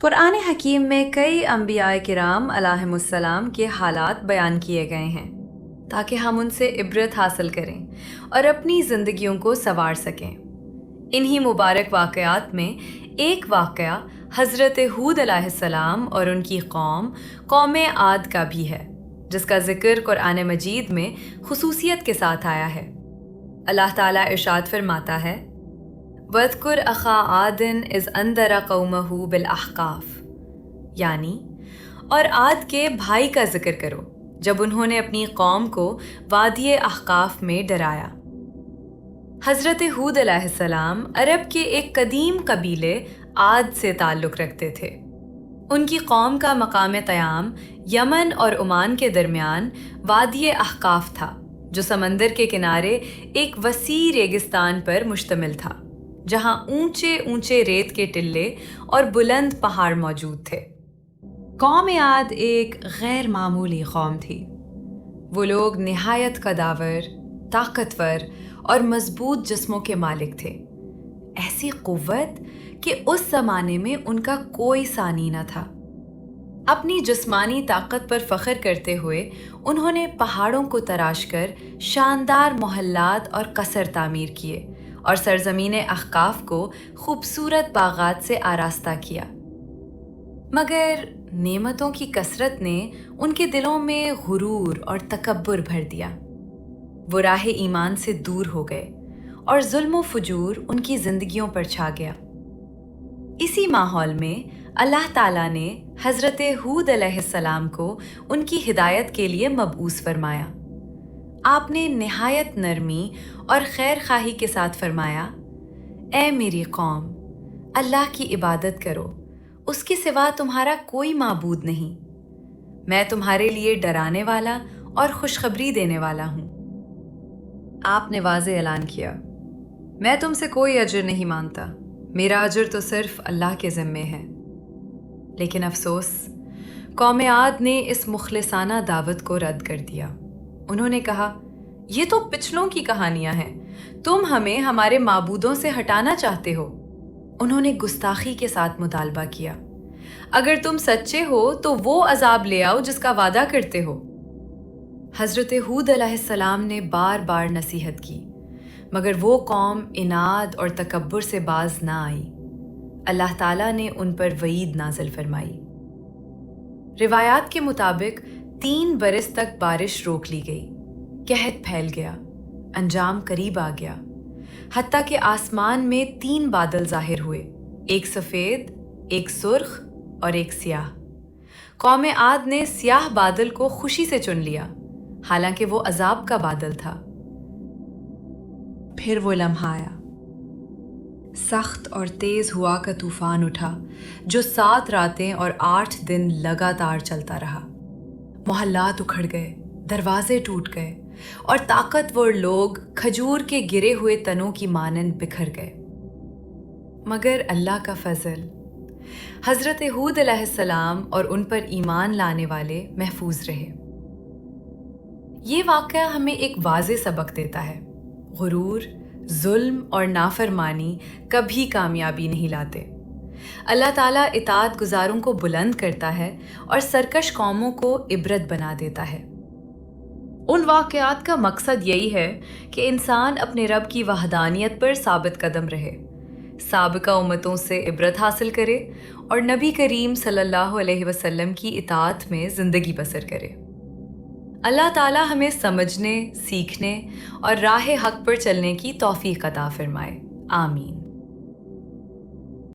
قرآن حکیم میں کئی انبیاء کرام علیہمُ کے حالات بیان کیے گئے ہیں تاکہ ہم ان سے عبرت حاصل کریں اور اپنی زندگیوں کو سنوار سکیں۔ انہی مبارک واقعات میں ایک واقعہ حضرت ہود علیہ السلام اور ان کی قوم عاد کا بھی ہے، جس کا ذکر قرآن مجید میں خصوصیت کے ساتھ آیا ہے۔ اللہ تعالیٰ ارشاد فرماتا ہے، وَاذْكُرْ أَخَا عَادٍ إِذْ أَنذَرَ قَوْمَهُ بِالْأَحْقَافِ، یعنی اور عاد کے بھائی کا ذکر کرو جب انہوں نے اپنی قوم کو وادی احقاف میں ڈرایا۔ حضرت ہود علیہ السلام عرب کے ایک قدیم قبیلے عاد سے تعلق رکھتے تھے۔ ان کی قوم کا مقام قیام یمن اور عمان کے درمیان وادی احقاف تھا، جو سمندر کے کنارے ایک وسیع ریگستان پر مشتمل تھا، جہاں اونچے اونچے ریت کے ٹلے اور بلند پہاڑ موجود تھے۔ قوم عاد ایک غیر معمولی قوم تھی۔ وہ لوگ نہایت قداور، طاقتور اور مضبوط جسموں کے مالک تھے، ایسی قوت کہ اس زمانے میں ان کا کوئی ثانی نہ تھا۔ اپنی جسمانی طاقت پر فخر کرتے ہوئے انہوں نے پہاڑوں کو تراش کر شاندار محلات اور قصر تعمیر کیے اور سرزمین احقاف کو خوبصورت باغات سے آراستہ کیا۔ مگر نعمتوں کی کثرت نے ان کے دلوں میں غرور اور تکبر بھر دیا۔ وہ راہ ایمان سے دور ہو گئے اور ظلم و فجور ان کی زندگیوں پر چھا گیا۔ اسی ماحول میں اللہ تعالیٰ نے حضرت ہود علیہ السلام کو ان کی ہدایت کے لیے مبعوث فرمایا۔ آپ نے نہایت نرمی اور خیر خواہی کے ساتھ فرمایا، اے میری قوم، اللہ کی عبادت کرو، اس کے سوا تمہارا کوئی معبود نہیں۔ میں تمہارے لیے ڈرانے والا اور خوشخبری دینے والا ہوں۔ آپ نے واضح اعلان کیا، میں تم سے کوئی اجر نہیں مانگتا، میرا اجر تو صرف اللہ کے ذمے ہے۔ لیکن افسوس، قوم عاد نے اس مخلصانہ دعوت کو رد کر دیا۔ انہوں نے کہا، یہ تو پچھلوں کی کہانیاں ہیں، تم ہمیں ہمارے معبودوں سے ہٹانا چاہتے ہو۔ انہوں نے گستاخی کے ساتھ مطالبہ کیا، اگر تم سچے ہو تو وہ عذاب لے آؤ جس کا وعدہ کرتے ہو۔ حضرت ہود علیہ السلام نے بار بار نصیحت کی، مگر وہ قوم عناد اور تکبر سے باز نہ آئی۔ اللہ تعالیٰ نے ان پر وعید نازل فرمائی۔ روایات کے مطابق 3 برس تک بارش روک لی گئی، قحط پھیل گیا، انجام قریب آ گیا، حتیٰ کہ آسمان میں 3 بادل ظاہر ہوئے، ایک سفید، ایک سرخ اور ایک سیاہ۔ قوم عاد نے سیاہ بادل کو خوشی سے چن لیا، حالانکہ وہ عذاب کا بادل تھا۔ پھر وہ لمحہ آیا، سخت اور تیز ہوا کا طوفان اٹھا جو 7 راتیں اور 8 دن لگاتار چلتا رہا۔ محلات اکھڑ گئے، دروازے ٹوٹ گئے اور طاقتور لوگ کھجور کے گرے ہوئے تنوں کی مانند بکھر گئے۔ مگر اللہ کا فضل، حضرت ہود علیہ السلام اور ان پر ایمان لانے والے محفوظ رہے۔ یہ واقعہ ہمیں ایک واضح سبق دیتا ہے، غرور، ظلم اور نافرمانی کبھی کامیابی نہیں لاتے۔ اللہ تعالیٰ اطاعت گزاروں کو بلند کرتا ہے اور سرکش قوموں کو عبرت بنا دیتا ہے۔ ان واقعات کا مقصد یہی ہے کہ انسان اپنے رب کی وحدانیت پر ثابت قدم رہے، سابقہ امتوں سے عبرت حاصل کرے اور نبی کریم صلی اللہ علیہ وسلم کی اطاعت میں زندگی بسر کرے۔ اللہ تعالیٰ ہمیں سمجھنے، سیکھنے اور راہ حق پر چلنے کی توفیق عطا فرمائے۔ آمین۔